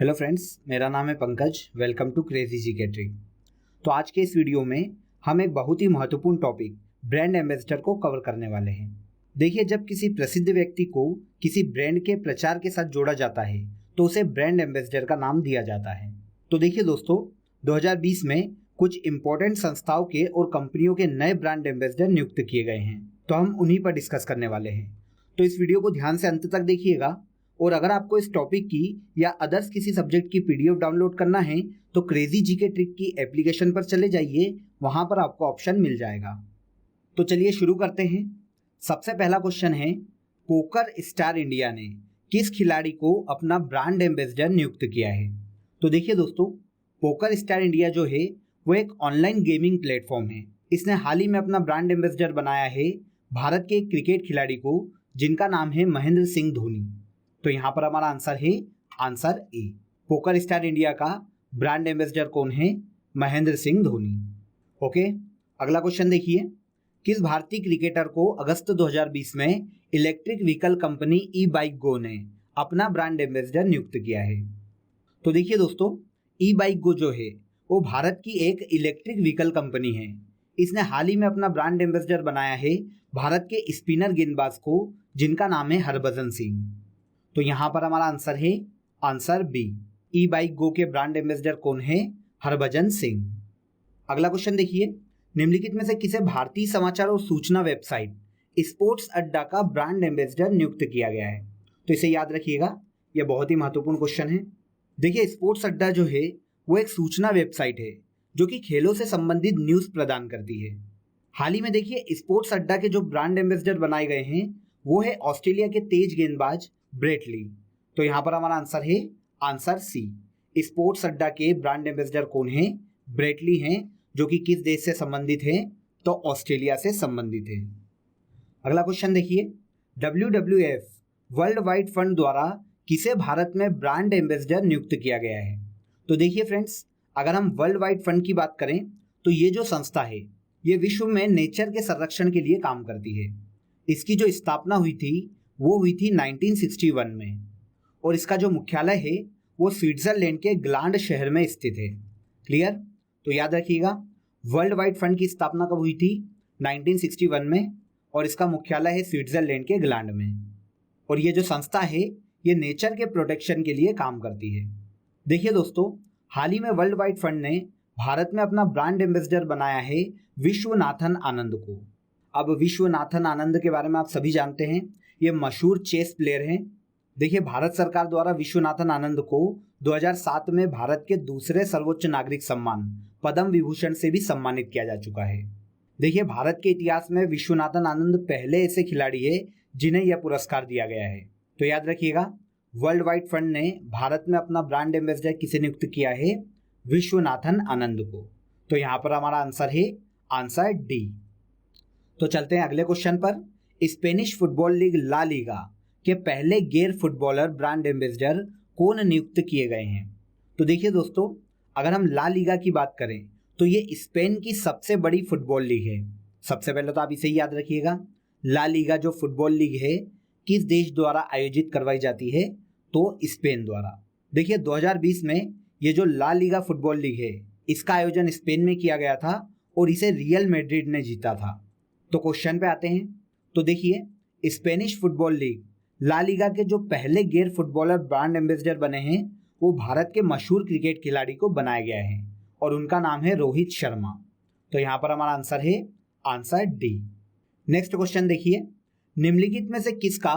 Hello friends, मेरा नाम है Pankaj. Welcome to crazy GK trick. तो आज के इस वीडियो में हम एक बहुत ही महत्वपूर्ण टॉपिक ब्रांड एम्बेसडर को कवर करने वाले हैं। देखिए, जब किसी प्रसिद्ध व्यक्ति को किसी ब्रांड के प्रचार के साथ जोड़ा जाता है तो उसे ब्रांड एम्बेसडर का नाम दिया जाता है। तो देखिए दोस्तों, 2020 में कुछ इंपॉर्टेंट संस्थाओं के और कंपनियों के नए ब्रांड एम्बेसडर नियुक्त किए गए हैं, तो हम उन्हीं पर डिस्कस करने वाले हैं। तो इस वीडियो को ध्यान से अंत तक देखिएगा। और अगर आपको इस टॉपिक की या अदर्स किसी सब्जेक्ट की पीडीएफ डाउनलोड करना है तो क्रेजी जीके ट्रिक की एप्लीकेशन पर चले जाइए, वहां पर आपको ऑप्शन मिल जाएगा। तो चलिए शुरू करते हैं। सबसे पहला क्वेश्चन है, पोकर स्टार इंडिया ने किस खिलाड़ी को अपना ब्रांड एम्बेसडर नियुक्त किया है? तो देखिए दोस्तों, पोकर स्टार इंडिया जो है वो एक ऑनलाइन गेमिंग प्लेटफॉर्म है। इसने हाल ही में अपना ब्रांड एम्बेसडर बनाया है भारत के एक क्रिकेट खिलाड़ी को, जिनका नाम है महेंद्र सिंह धोनी। तो यहाँ पर हमारा आंसर है answer A. Poker star India का ब्रांड एम्बेसडर कौन है? महेंद्र सिंह धोनी। ओके, अगला क्वेश्चन देखिए। किस भारतीय क्रिकेटर को अगस्त 2020 में इलेक्ट्रिक व्हीकल कंपनी ई बाइक गो ने अपना ब्रांड एम्बेसडर नियुक्त किया है? तो देखिए दोस्तों, ई बाइक गो जो है वो भारत की एक इलेक्ट्रिक व्हीकल कंपनी है। इसने हाल ही में अपना ब्रांड एम्बेसडर बनाया है भारत के स्पिनर गेंदबाज को, जिनका नाम है हरभजन सिंह। तो यहाँ पर हमारा आंसर है आंसर बी। ई बाइक गो के ब्रांड एम्बेसडर कौन है? हरभजन सिंह। अगला क्वेश्चन देखिए। निम्नलिखित में से किसे भारतीय समाचार और सूचना वेबसाइट स्पोर्ट्स अड्डा का ब्रांड एम्बेसडर नियुक्त किया गया है? तो इसे याद रखिएगा, यह बहुत ही महत्वपूर्ण क्वेश्चन है। देखिए, स्पोर्ट्स अड्डा जो है वो एक सूचना वेबसाइट है जो कि खेलों से संबंधित न्यूज प्रदान करती है। हाल ही में देखिए, स्पोर्ट्स अड्डा के जो ब्रांड एम्बेसडर बनाए गए हैं वो है ऑस्ट्रेलिया के तेज गेंदबाज ब्रेट ली। तो यहाँ पर हमारा आंसर है आंसर सी। स्पोर्ट्स अड्डा के ब्रांड एम्बेसडर कौन है? ब्रेट ली हैं, जो कि किस देश से संबंधित है? तो ऑस्ट्रेलिया से संबंधित है। अगला क्वेश्चन देखिए। WWF वर्ल्ड वाइड फंड द्वारा किसे भारत में ब्रांड एम्बेसडर नियुक्त किया गया है? तो देखिए फ्रेंड्स, अगर हम वर्ल्ड वाइड फंड की बात करें तो ये जो संस्था है ये विश्व में नेचर के संरक्षण के लिए काम करती है। इसकी जो स्थापना हुई थी वो हुई थी 1961 में, और इसका जो मुख्यालय है वो स्विट्जरलैंड के ग्लांड शहर में स्थित है। क्लियर? तो याद रखिएगा, वर्ल्ड वाइड फंड की स्थापना कब हुई थी? 1961 में, और इसका मुख्यालय है स्विट्जरलैंड के ग्लांड में। और ये जो संस्था है ये नेचर के प्रोटेक्शन के लिए काम करती है। देखिए दोस्तों, हाल ही में वर्ल्ड वाइड फंड ने भारत में अपना ब्रांड एम्बेसडर बनाया है विश्वनाथन आनंद को। अब विश्वनाथन आनंद के बारे में आप सभी जानते हैं, ये मशहूर चेस प्लेयर हैं। देखिए, भारत सरकार द्वारा विश्वनाथन आनंद को 2007 में भारत के दूसरे सर्वोच्च नागरिक सम्मान पद्म विभूषण से भी सम्मानित किया जा चुका है। देखिए, भारत के इतिहास में विश्वनाथन आनंद पहले ऐसे खिलाड़ी है जिन्हें यह पुरस्कार दिया गया है। तो याद रखिएगा, वर्ल्ड वाइड फंड ने भारत में अपना ब्रांड एम्बेसडर किसे नियुक्त किया है? विश्वनाथन आनंद को। तो यहाँ पर हमारा आंसर है आंसर डी। तो चलते हैं अगले क्वेश्चन पर। Spanish football league La Liga के पहले गैर फुटबॉलर ब्रांड एम्बेसडर कौन नियुक्त किए गए हैं? तो देखिए दोस्तों, अगर हम ला लीगा की बात करें तो ये स्पेन की सबसे बड़ी फुटबॉल लीग है। सबसे पहले तो आप इसे याद रखिएगा, ला लीगा जो फुटबॉल लीग है किस देश द्वारा आयोजित करवाई जाती है? तो स्पेन द्वारा। देखिए, 2020 में ये जो ला लीगा फुटबॉल लीग है इसका आयोजन स्पेन में किया गया था और इसे रियल मैड्रिड ने जीता था। तो क्वेश्चन पे आते हैं। तो देखिए, Spanish football league La Liga के जो पहले गैर फुटबॉलर ब्रांड एम्बेसडर बने हैं वो भारत के मशहूर क्रिकेट खिलाड़ी को बनाया गया है और उनका नाम है रोहित शर्मा। तो यहाँ पर हमारा आंसर है आंसर डी। नेक्स्ट क्वेश्चन देखिए। निम्नलिखित में से किसका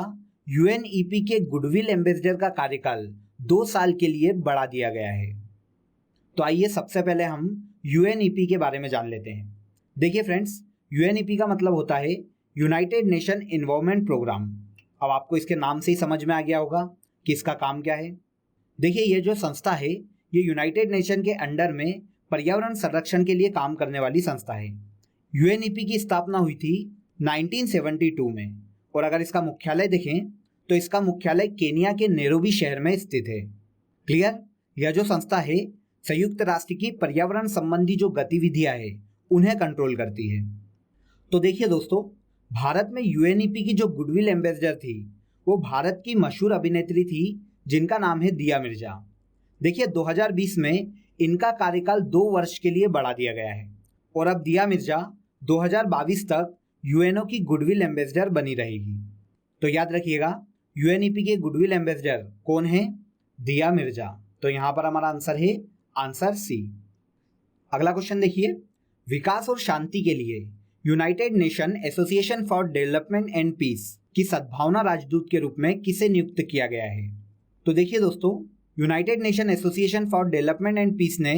यूएनईपी के गुडविल एम्बेसडर का कार्यकाल 2 साल के लिए बढ़ा दिया गया है? तो आइए सबसे पहले हम यूएनईपी के बारे में जान लेते हैं। देखिए फ्रेंड्स, यूएनईपी का मतलब होता है यूनाइटेड नेशन एनवायरनमेंट प्रोग्राम। अब आपको इसके नाम से ही समझ में आ गया होगा कि इसका काम क्या है। देखिए, ये जो संस्था है ये यूनाइटेड नेशन के अंडर में पर्यावरण संरक्षण के लिए काम करने वाली संस्था है। यूएनईपी की स्थापना हुई थी 1972 में, और अगर इसका मुख्यालय देखें तो इसका मुख्यालय केनिया के नैरोबी शहर में स्थित है। क्लियर? यह जो संस्था है संयुक्त राष्ट्र की पर्यावरण संबंधी जो गतिविधियां है उन्हें कंट्रोल करती है। तो देखिए दोस्तों, भारत में यूएनईपी की जो गुडविल एम्बेसडर थी वो भारत की मशहूर अभिनेत्री थी जिनका नाम है दिया मिर्जा। देखिए 2020 में इनका कार्यकाल 2 वर्ष के लिए बढ़ा दिया गया है और अब दिया मिर्जा 2022 तक यूएनओ की गुडविल एम्बेसडर बनी रहेगी। तो याद रखिएगा यूएनईपी के गुडविल एम्बेसडर कौन है? दिया मिर्जा। तो यहाँ पर हमारा आंसर है आंसर सी। अगला क्वेश्चन देखिए, विकास और शांति के लिए United Nation Association for Development and Peace की सद्भावना राजदूत के रूप में किसे नियुक्त किया गया है? तो देखिए दोस्तों, United Nation Association for Development and Peace ने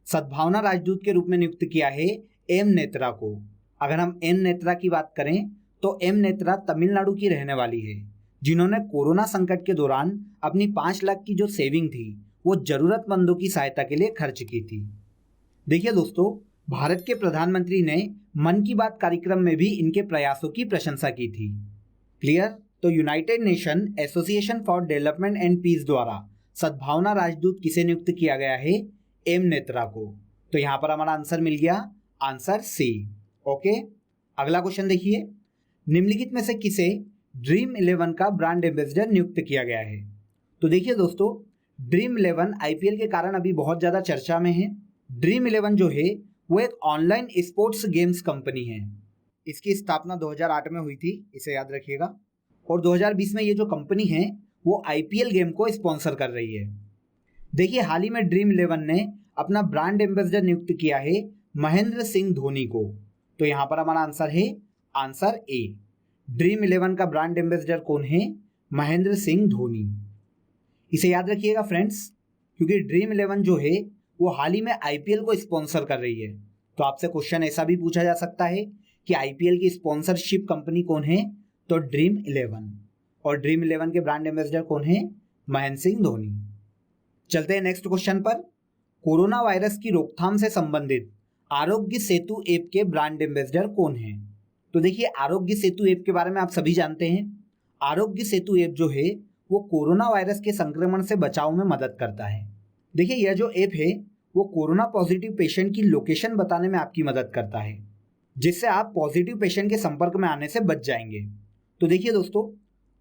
सद्भावना राजदूत के रूप में नियुक्त किया है एम नेत्रा को। अगर हम एम नेत्रा की बात करें तो एम नेत्रा तमिलनाडु की रहने वाली है, जिन्होंने कोरोना संकट के दौरान अपनी 5 लाख की जो सेविंग थी वो जरूरतमंदों की सहायता के लिए खर्च की थी। देखिए दोस्तों, भारत के प्रधानमंत्री ने मन की बात कार्यक्रम में भी इनके प्रयासों की प्रशंसा की थी। क्लियर? तो United Nation Association for Development and Peace द्वारा सद्भावना राजदूत किसे नियुक्त किया गया है? एम नेत्रा को। तो यहाँ पर हमारा आंसर मिल गया आंसर सी। ओके, अगला क्वेश्चन देखिए, निम्नलिखित में से किसे ड्रीम 11 का ब्रांड एम्बेसडर नियुक्त किया गया है? तो देखिए दोस्तों, ड्रीम 11 आईपीएल के कारण अभी बहुत ज़्यादा चर्चा में है। ड्रीम 11 जो है वो एक ऑनलाइन स्पोर्ट्स गेम्स कंपनी है। इसकी स्थापना 2008 में हुई थी, इसे याद रखिएगा। और 2020 में ये जो कंपनी है वो आईपीएल गेम को स्पॉन्सर कर रही है। देखिए हाल ही में ड्रीम 11 ने अपना ब्रांड एम्बेसडर नियुक्त किया है महेंद्र सिंह धोनी को। तो यहाँ पर हमारा आंसर है आंसर ए। ड्रीम 11 का ब्रांड एम्बेसडर कौन है? महेंद्र सिंह धोनी। इसे याद रखिएगा फ्रेंड्स, क्योंकि ड्रीम 11 जो है वो हाल ही में आईपीएल को स्पॉन्सर कर रही है। तो आपसे क्वेश्चन ऐसा भी पूछा जा सकता है कि आईपीएल की स्पॉन्सरशिप कंपनी कौन है? तो ड्रीम 11। और ड्रीम 11 के ब्रांड एम्बेसडर कौन है? महेंद्र सिंह धोनी। चलते हैं नेक्स्ट क्वेश्चन पर। कोरोना वायरस की रोकथाम से संबंधित आरोग्य सेतु ऐप के ब्रांड एम्बेसडर कौन है? तो देखिए आरोग्य सेतु ऐप के बारे में आप सभी जानते हैं। आरोग्य सेतु ऐप जो है वो कोरोना वायरस के संक्रमण से बचाव में मदद करता है। देखिए यह जो ऐप है वो कोरोना पॉजिटिव पेशेंट की लोकेशन बताने में आपकी मदद करता है, जिससे आप पॉजिटिव पेशेंट के संपर्क में आने से बच जाएंगे। तो देखिए दोस्तों,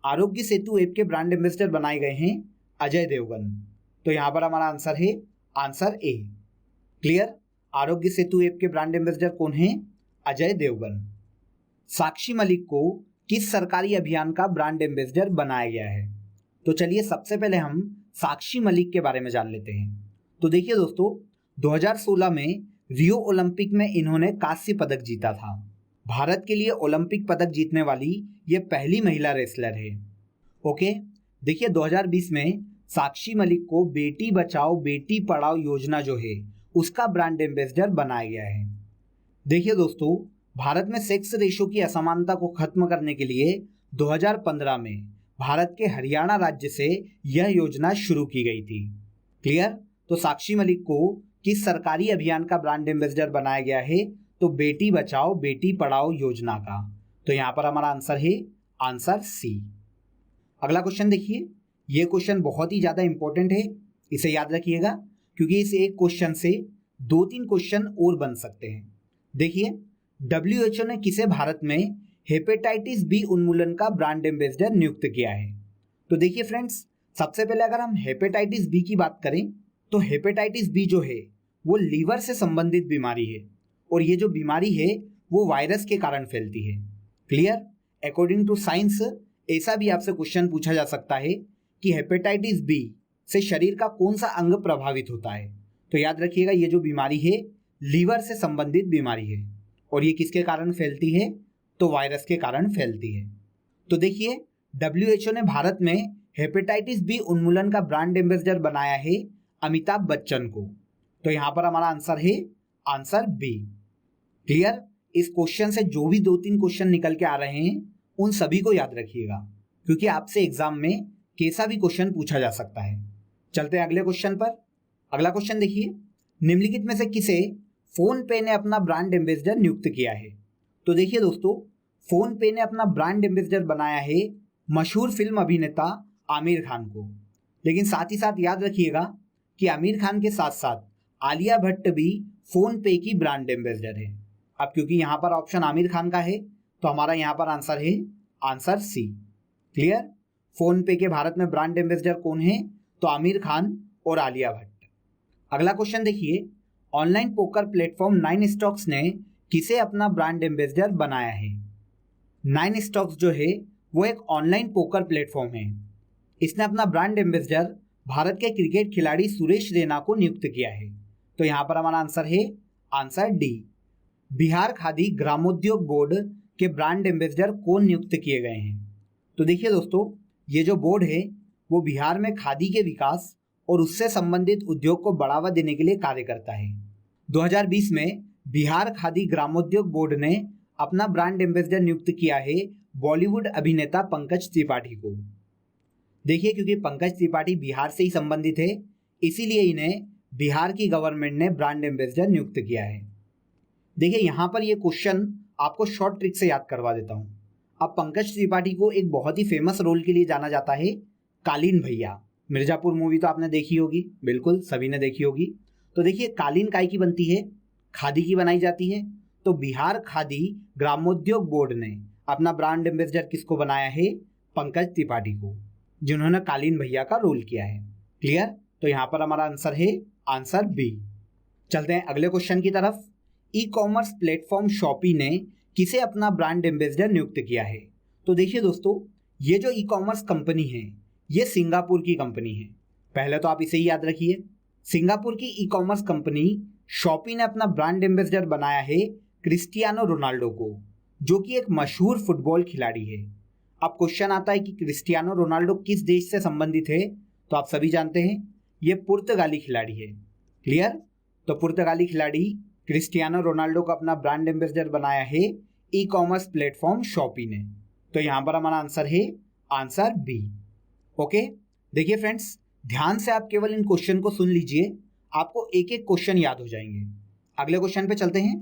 आरोग्य सेतु ऐप के ब्रांड एम्बेसडर बनाए गए हैं अजय देवगन। तो यहाँ पर हमारा आंसर है answer A. Clear? Aarogya Setu app के ब्रांड एम्बेसडर कौन है? अजय देवगन। साक्षी मलिक को किस सरकारी अभियान का ब्रांड एम्बेसडर बनाया गया है? तो चलिए सबसे पहले हम साक्षी मलिक के बारे में जान लेते हैं। तो देखिए दोस्तों, 2016 में रियो ओलंपिक में इन्होंने कांस्य पदक जीता था। भारत के लिए ओलंपिक पदक जीतने वाली ये पहली महिला रेसलर है। ओके, देखिए 2020 में साक्षी मलिक को बेटी बचाओ बेटी पढ़ाओ योजना जो है उसका ब्रांड एम्बेसडर बनाया गया है। देखिए दोस्तों, भारत में सेक्स रेशो की असमानता को खत्म करने के लिए 2015 में भारत के हरियाणा राज्य से यह योजना शुरू की गई थी। क्लियर? तो साक्षी मलिक को किस सरकारी अभियान का ब्रांड एम्बेसडर बनाया गया है? तो बेटी बचाओ बेटी पढ़ाओ योजना का। तो यहाँ पर हमारा आंसर है आंसर सी। अगला क्वेश्चन देखिए, ये क्वेश्चन बहुत ही ज़्यादा इंपॉर्टेंट है, इसे याद रखिएगा क्योंकि इस एक क्वेश्चन से 2-3 क्वेश्चन और बन सकते हैं। देखिए, WHO ने किसे भारत में हेपेटाइटिस बी उन्मूलन का ब्रांड एम्बेसडर नियुक्त किया है? तो देखिए फ्रेंड्स, सबसे पहले अगर हम हेपेटाइटिस बी की बात करें तो हेपेटाइटिस बी जो है वो लीवर से संबंधित बीमारी है और ये जो बीमारी है वो वायरस के कारण फैलती है। क्लियर? अकॉर्डिंग टू साइंस ऐसा भी आपसे क्वेश्चन पूछा जा सकता है कि हेपेटाइटिस बी से शरीर का कौन सा अंग प्रभावित होता है? तो याद रखिएगा ये जो बीमारी है लीवर से संबंधित बीमारी है और ये किसके कारण फैलती है? तो वायरस के कारण फैलती है। तो देखिए WHO ने भारत में हेपेटाइटिस बी उन्मूलन का ब्रांड एम्बेसडर बनाया है अमिताभ बच्चन को। तो यहाँ पर हमारा आंसर है आंसर बी। क्लियर? इस क्वेश्चन से जो भी 2-3 क्वेश्चन निकल के आ रहे हैं उन सभी को याद रखिएगा क्योंकि आपसे एग्जाम में कैसा भी क्वेश्चन पूछा जा सकता है। चलते हैं अगले क्वेश्चन पर। अगला क्वेश्चन देखिए, निम्नलिखित में से किसे फोन पे ने अपना ब्रांड एम्बेसडर नियुक्त किया है? तो देखिए दोस्तों, फोन पे ने अपना ब्रांड एम्बेसडर बनाया है मशहूर फिल्म अभिनेता आमिर खान को। लेकिन साथ ही साथ याद रखिएगा कि आमिर खान के साथ साथ आलिया भट्ट भी फोन पे की ब्रांड एम्बेसडर है। अब क्योंकि यहाँ पर ऑप्शन आमिर खान का है तो हमारा यहाँ पर आंसर है आंसर सी। क्लियर? फोन पे के भारत में ब्रांड एम्बेसडर कौन है? तो आमिर खान और आलिया भट्ट। अगला क्वेश्चन देखिए, ऑनलाइन पोकर प्लेटफॉर्म 9 स्टॉक्स ने किसे अपना ब्रांड एम्बेसडर बनाया है? 9 स्टॉक्स जो है वो एक ऑनलाइन पोकर प्लेटफॉर्म है। इसने अपना ब्रांड एम्बेसडर भारत के क्रिकेट खिलाड़ी सुरेश रैना को नियुक्त किया है। तो यहाँ पर हमारा आंसर है आंसर डी। बिहार खादी ग्रामोद्योग बोर्ड के ब्रांड एम्बेसडर कौन नियुक्त किए गए हैं? तो देखिए दोस्तों, ये जो बोर्ड है वो बिहार में खादी के विकास और उससे संबंधित उद्योग को बढ़ावा देने के लिए कार्य करता है। 2020 में बिहार खादी ग्रामोद्योग बोर्ड ने अपना ब्रांड एम्बेसडर नियुक्त किया है बॉलीवुड अभिनेता पंकज त्रिपाठी को। देखिए, क्योंकि पंकज त्रिपाठी बिहार से ही संबंधित है, इसीलिए इन्हें बिहार की गवर्नमेंट ने ब्रांड एम्बेसडर नियुक्त किया है। देखिए, यहाँ पर ये क्वेश्चन आपको शॉर्ट ट्रिक से याद करवा देता हूँ। अब पंकज त्रिपाठी को एक बहुत ही फेमस रोल के लिए जाना जाता है, कालीन भैया। मिर्जापुर मूवी तो आपने देखी होगी, बिल्कुल सभी ने देखी होगी। तो देखिए, कालीन काय की बनती है? खादी की बनाई जाती है। तो बिहार खादी ग्रामोद्योग बोर्ड ने अपना ब्रांड एम्बेसडर किसको बनाया है? पंकज त्रिपाठी को, जिन्होंने कालीन भैया का रोल किया है। क्लियर? तो यहाँ पर हमारा आंसर है आंसर बी। चलते हैं अगले क्वेश्चन की तरफ। ई कॉमर्स प्लेटफॉर्म शॉपी ने किसे अपना ब्रांड एम्बेसडर नियुक्त किया है? तो देखिए दोस्तों, ये जो ई कॉमर्स कंपनी है ये सिंगापुर की कंपनी है। पहले तो आप इसे ही याद रखिए। सिंगापुर की ई कॉमर्स कंपनी शॉपी ने अपना ब्रांड एम्बेसडर बनाया है क्रिस्टियानो रोनाल्डो को, जो कि एक मशहूर फुटबॉल खिलाड़ी है। अब क्वेश्चन आता है कि क्रिस्टियानो रोनाल्डो किस देश से संबंधित है? तो आप सभी जानते हैं ये पुर्तगाली खिलाड़ी है। क्लियर? तो पुर्तगाली खिलाड़ी क्रिस्टियानो रोनाल्डो को अपना ब्रांड एम्बेसडर बनाया है ई कॉमर्स प्लेटफॉर्म शॉपी ने। तो यहाँ पर हमारा आंसर है आंसर बी। ओके, देखिए फ्रेंड्स, ध्यान से आप केवल इन क्वेश्चन को सुन लीजिए, आपको एक एक क्वेश्चन याद हो जाएंगे। अगले क्वेश्चन पे चलते हैं।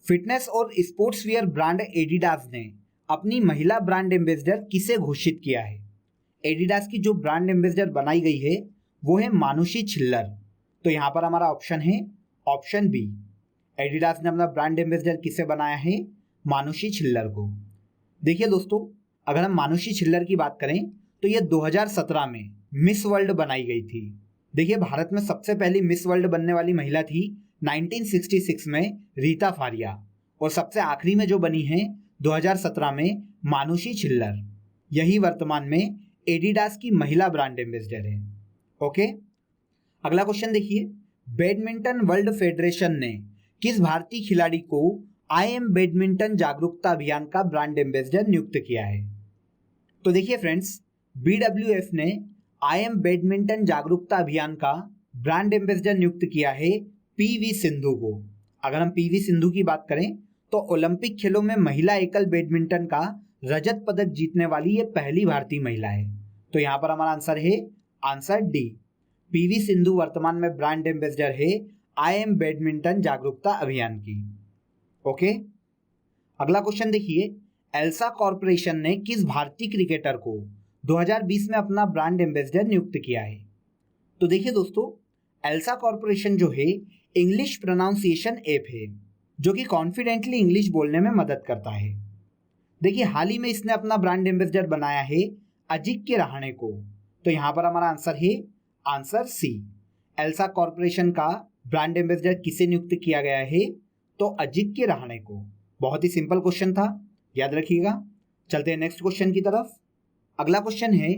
फिटनेस और स्पोर्ट्स वियर ब्रांड एडिडास ने अपनी महिला ब्रांड एम्बेसडर किसे घोषित किया है? एडिडास की जो ब्रांड एम्बेसडर बनाई गई है वो है मानुषी छिल्लर। तो यहाँ पर हमारा ऑप्शन है ऑप्शन बी। एडिडास ने अपना ब्रांड एम्बेसडर किसे बनाया है? मानुषी छिल्लर को। देखिए दोस्तों, अगर हम मानुषी छिल्लर की बात करें तो ये 2017 में मिस वर्ल्ड बनाई गई थी। देखिए, भारत में सबसे पहली मिस वर्ल्ड बनने वाली महिला थी 1966 में रीता फारिया, और सबसे आखिरी में जो बनी है 2017 में मानुषी छिल्लर। यही वर्तमान में एडिडास की महिला ब्रांड एम्बेसडर है। ओके, अगला क्वेश्चन देखिए। बैडमिंटन वर्ल्ड फेडरेशन ने किस भारतीय खिलाड़ी को आई एम बैडमिंटन जागरूकता अभियान का ब्रांड एम्बेसडर नियुक्त किया है? तो देखिए फ्रेंड्स, BWF ने आई एम बैडमिंटन जागरूकता अभियान का ब्रांड एम्बेसडर नियुक्त किया है PV सिंधु को। अगर हम PV सिंधु की बात करें तो ओलंपिक खेलों में महिला एकल बैडमिंटन का रजत पदक जीतने वाली ये पहली भारतीय महिला है। तो यहाँ पर हमारा आंसर है आंसर डी। PV सिंधु वर्तमान में ब्रांड एम्बेसडर है आई एम बैडमिंटन जागरूकता अभियान की। ओके, अगला क्वेश्चन देखिए। एल्सा कॉर्पोरेशन ने किस भारतीय क्रिकेटर को 2020 में अपना ब्रांड एम्बेसडर नियुक्त किया है? तो देखिए दोस्तों, एल्सा कॉर्पोरेशन जो है इंग्लिश प्रोनाउंसिएशन ऐप है, जो कि कॉन्फिडेंटली इंग्लिश बोलने में मदद करता है। देखिए, हाल ही में इसने अपना ब्रांड एम्बेसडर बनाया है अजिंक्य रहाणे को। तो यहाँ पर हमारा आंसर है आंसर सी। एल्सा कॉर्पोरेशन का ब्रांड एम्बेसडर किसे नियुक्त किया गया है? तो अजिंक्य रहाणे को। बहुत ही सिंपल क्वेश्चन था, याद रखिएगा। चलते हैं नेक्स्ट क्वेश्चन की तरफ। अगला क्वेश्चन है,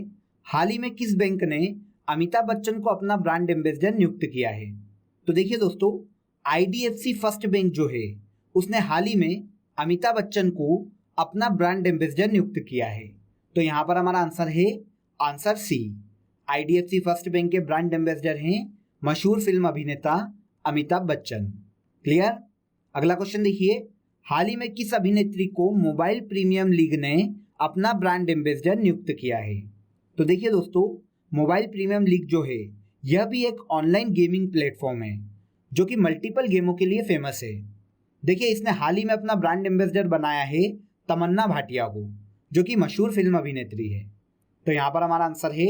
हाल ही में किस बैंक ने अमिताभ बच्चन को अपना ब्रांड एम्बेसडर नियुक्त किया है? तो देखिए दोस्तों, IDFC फर्स्ट बैंक जो है उसने हाल ही में अमिताभ बच्चन को अपना ब्रांड एम्बेसडर नियुक्त किया है। तो यहाँ पर हमारा आंसर है answer C. IDFC first bank के ब्रांड एम्बेसडर हैं मशहूर फिल्म अभिनेता अमिताभ बच्चन। क्लियर? अगला क्वेश्चन देखिए। हाल ही में किस अभिनेत्री को मोबाइल प्रीमियम लीग ने अपना ब्रांड एम्बेसडर नियुक्त किया है? तो देखिए दोस्तों, मोबाइल प्रीमियम लीग जो है यह भी एक ऑनलाइन गेमिंग प्लेटफॉर्म है जो कि मल्टीपल गेमों के लिए फेमस है। देखिए, इसने हाल ही में अपना ब्रांड एम्बेसडर बनाया है तमन्ना भाटिया को, जो कि मशहूर फिल्म अभिनेत्री है। तो यहाँ पर हमारा आंसर है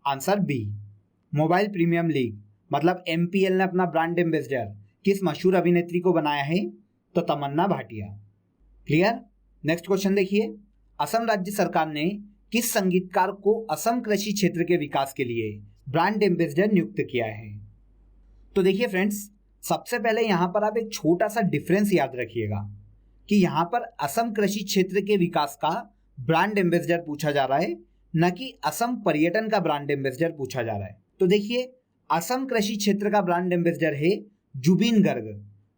answer B. Mobile premium league मतलब MPL ने अपना ब्रांड एम्बेसडर किस मशहूर अभिनेत्री को बनाया है? तो तमन्ना भाटिया। क्लियर? नेक्स्ट क्वेश्चन देखिए। असम राज्य सरकार ने किस संगीतकार को असम कृषि क्षेत्र के विकास के लिए ब्रांड एम्बेसडर नियुक्त किया है। तो देखिए फ्रेंड्स, सबसे पहले यहाँ पर आप एक छोटा सा डिफरेंस याद रखिएगा कि यहाँ पर असम कृषि क्षेत्र के विकास का ब्रांड एम्बेसडर पूछा जा रहा है, न कि असम पर्यटन का ब्रांड एम्बेसडर पूछा जा रहा है। तो देखिए, असम कृषि क्षेत्र का ब्रांड एम्बेसडर है जुबिन गर्ग,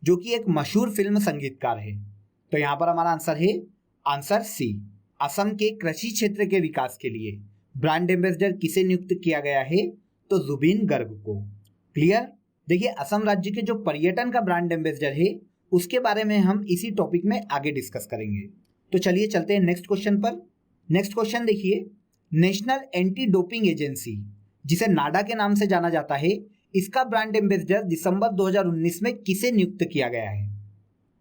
जो कि एक मशहूर फिल्म संगीतकार है। तो यहाँ पर हमारा आंसर है आंसर सी। असम के कृषि क्षेत्र के विकास के लिए ब्रांड एम्बेसडर किसे नियुक्त किया गया है? तो जुबिन गर्ग को। क्लियर? देखिए, असम राज्य के जो पर्यटन का ब्रांड एम्बेसडर है उसके बारे में हम इसी टॉपिक में आगे डिस्कस करेंगे। तो चलिए चलते हैं नेक्स्ट क्वेश्चन पर। नेक्स्ट क्वेश्चन देखिए, नेशनल एंटी डोपिंग एजेंसी, जिसे नाडा के नाम से जाना जाता है, इसका ब्रांड एम्बेसडर दिसंबर 2019 में किसे नियुक्त किया गया है?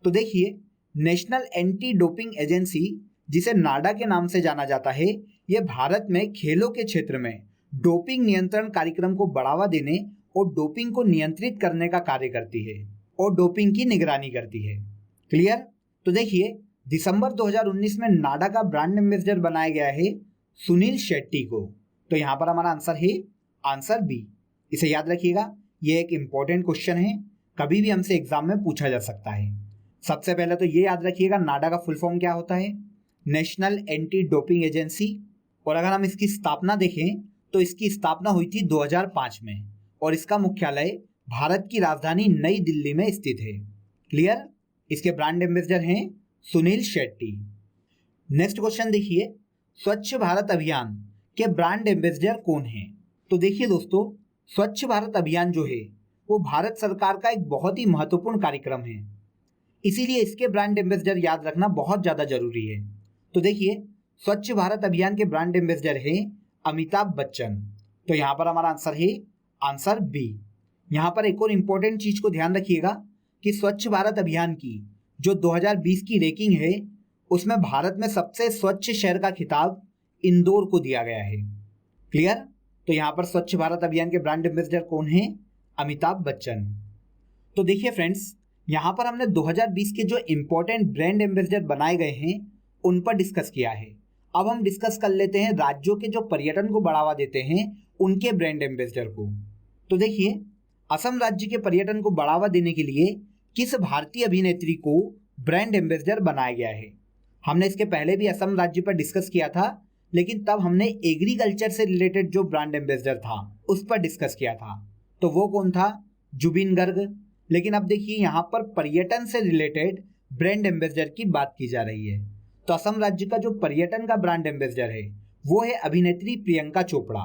तो देखिए, नेशनल एंटी डोपिंग एजेंसी, जिसे नाडा के नाम से जाना जाता है, यह भारत में खेलों के क्षेत्र में डोपिंग नियंत्रण कार्यक्रम को बढ़ावा देने और डोपिंग को नियंत्रित करने का कार्य करती है और डोपिंग की निगरानी करती है। क्लियर? तो देखिए, दिसंबर 2019 में नाडा का ब्रांड एम्बेसडर बनाया गया है सुनील शेट्टी को। तो यहाँ पर हमारा आंसर है आंसर बी। इसे याद रखिएगा, यह एक इंपॉर्टेंट क्वेश्चन है, कभी भी हमसे एग्जाम में पूछा जा सकता है। सबसे पहले तो ये याद रखिएगा, नाडा का फुल फॉर्म क्या होता है? National anti doping agency. और अगर हम इसकी स्थापना देखें तो इसकी स्थापना हुई थी 2005 में और इसका मुख्यालय भारत की राजधानी नई दिल्ली में स्थित है। क्लियर? इसके ब्रांड एम्बेसडर हैं सुनील शेट्टी। नेक्स्ट क्वेश्चन देखिए, स्वच्छ भारत अभियान के ब्रांड एम्बेसडर कौन हैं? तो देखिए दोस्तों, स्वच्छ भारत अभियान जो है वो भारत सरकार का एक बहुत ही महत्वपूर्ण कार्यक्रम है, इसीलिए इसके ब्रांड एम्बेसडर याद रखना बहुत ज़्यादा जरूरी है। तो देखिए, स्वच्छ भारत अभियान के ब्रांड एम्बेसडर है अमिताभ बच्चन। तो यहाँ पर हमारा आंसर है आंसर बी। यहाँ पर एक और इम्पोर्टेंट चीज को ध्यान रखिएगा कि स्वच्छ भारत अभियान की जो 2020 की रैंकिंग है उसमें भारत में सबसे स्वच्छ शहर का खिताब इंदौर को दिया गया है। क्लियर? तो यहाँ पर स्वच्छ भारत अभियान के ब्रांड एम्बेसडर कौन है? अमिताभ बच्चन। तो देखिए फ्रेंड्स, यहाँ पर हमने 2020 के जो इम्पोर्टेंट ब्रांड एम्बेसडर बनाए गए हैं उन पर डिस्कस किया है। अब हम डिस्कस कर लेते हैं राज्यों के जो पर्यटन को बढ़ावा देते हैं उनके ब्रांड एम्बेसडर को। तो देखिए, असम राज्य के पर्यटन को बढ़ावा देने के लिए किस भारतीय अभिनेत्री को ब्रांड एम्बेसडर बनाया गया है? हमने इसके पहले भी असम राज्य पर डिस्कस किया था, लेकिन तब हमने एग्रीकल्चर से रिलेटेड जो ब्रांड एम्बेसडर था उस पर डिस्कस किया था। तो वो कौन था? जुबिन गर्ग। लेकिन अब देखिए, यहाँ पर पर्यटन से रिलेटेड ब्रांड एम्बेसडर की बात की जा रही है। तो असम राज्य का जो पर्यटन का ब्रांड एम्बेसडर है वो है अभिनेत्री प्रियंका चोपड़ा।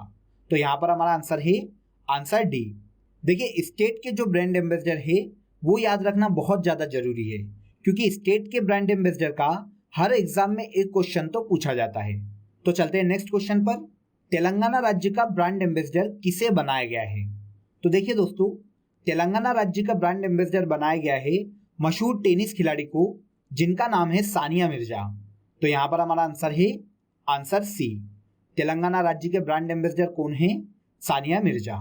तो यहाँ पर हमारा आंसर है आंसर डी। देखिए, स्टेट के जो ब्रांड एम्बेसडर है वो याद रखना बहुत ज़्यादा जरूरी है, क्योंकि स्टेट के ब्रांड एम्बेसडर का हर एग्जाम में एक क्वेश्चन तो पूछा जाता है। तो चलते हैं नेक्स्ट क्वेश्चन पर। तेलंगाना राज्य का ब्रांड एम्बेसडर किसे बनाया गया है? तो देखिए दोस्तों, तेलंगाना राज्य का ब्रांड एम्बेसडर बनाया गया है मशहूर टेनिस खिलाड़ी को, जिनका नाम है सानिया मिर्जा। तो यहाँ पर हमारा आंसर है आंसर सी। तेलंगाना राज्य के ब्रांड एम्बेसडर कौन है? Sania Mirza.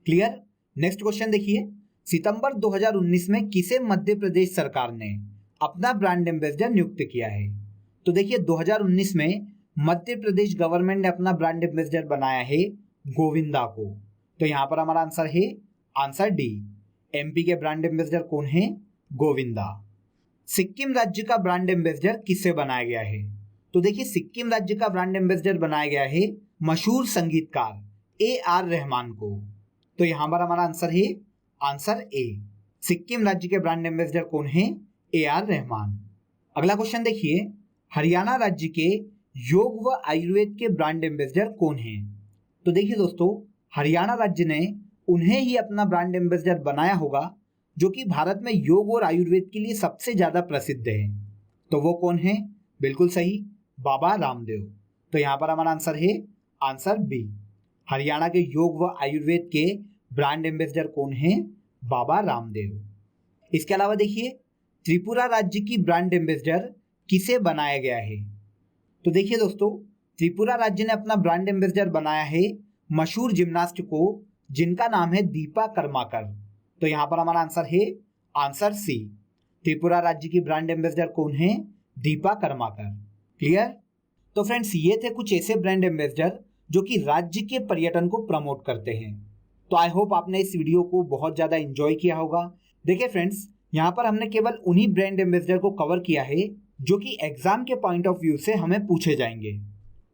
Clear? Next question देखिए, सितंबर 2019 में किसे मध्य प्रदेश सरकार ने अपना ब्रांड एम्बेसडर नियुक्त किया है? तो देखिए, 2019 में मध्य प्रदेश गवर्नमेंट ने अपना ब्रांड एम्बेसडर बनाया है गोविंदा को। तो यहाँ पर हमारा आंसर है आंसर डी। एमपी के ब्रांड एम्बेसडर कौन है? गोविंदा। सिक्किम राज्य का ब्रांड एम्बेसडर किसे बनाया गया है? तो देखिए, सिक्किम राज्य का ब्रांड एम्बेसडर बनाया गया है मशहूर संगीतकार AR रहमान को। तो यहाँ पर हमारा आंसर है आंसर ए। सिक्किम राज्य के ब्रांड एम्बेसडर कौन है? AR रहमान। अगला क्वेश्चन देखिए, हरियाणा राज्य के योग व आयुर्वेद के ब्रांड एम्बेसडर कौन हैं? तो देखिए दोस्तों, हरियाणा राज्य ने उन्हें ही अपना ब्रांड एम्बेसडर बनाया होगा जो कि भारत में योग और आयुर्वेद के लिए सबसे ज्यादा प्रसिद्ध है। तो वो कौन है? बिल्कुल सही, बाबा रामदेव। तो यहाँ पर हमारा आंसर है आंसर बी। हरियाणा के योग व आयुर्वेद के ब्रांड एम्बेसडर कौन है? बाबा रामदेव। इसके अलावा देखिए, त्रिपुरा राज्य की ब्रांड एम्बेसडर किसे बनाया गया है? तो देखिए दोस्तों, त्रिपुरा राज्य ने अपना ब्रांड एम्बेसडर बनाया है मशहूर जिम्नास्ट को, जिनका नाम है दीपा कर्माकर। तो यहाँ पर हमारा आंसर है आंसर सी। त्रिपुरा राज्य की ब्रांड एम्बेसडर कौन है? दीपा कर्माकर। क्लियर? तो फ्रेंड्स, ये थे कुछ ऐसे ब्रांड एम्बेसडर जो कि राज्य के पर्यटन को प्रमोट करते हैं। तो आई होप आपने इस वीडियो को बहुत ज़्यादा एंजॉय किया होगा। देखिए फ्रेंड्स, यहाँ पर हमने केवल उन्हीं ब्रांड एम्बेसडर को कवर किया है जो कि एग्जाम के पॉइंट ऑफ व्यू से हमें पूछे जाएंगे।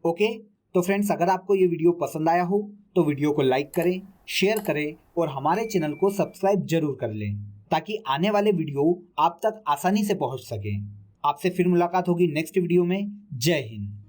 ओके, तो फ्रेंड्स, अगर आपको ये वीडियो पसंद आया हो तो वीडियो को लाइक करें, शेयर करें और हमारे चैनल को सब्सक्राइब जरूर कर लें ताकि आने वाले वीडियो आप तक आसानी से पहुंच सकें। आपसे फिर मुलाकात होगी नेक्स्ट वीडियो में। जय हिंद।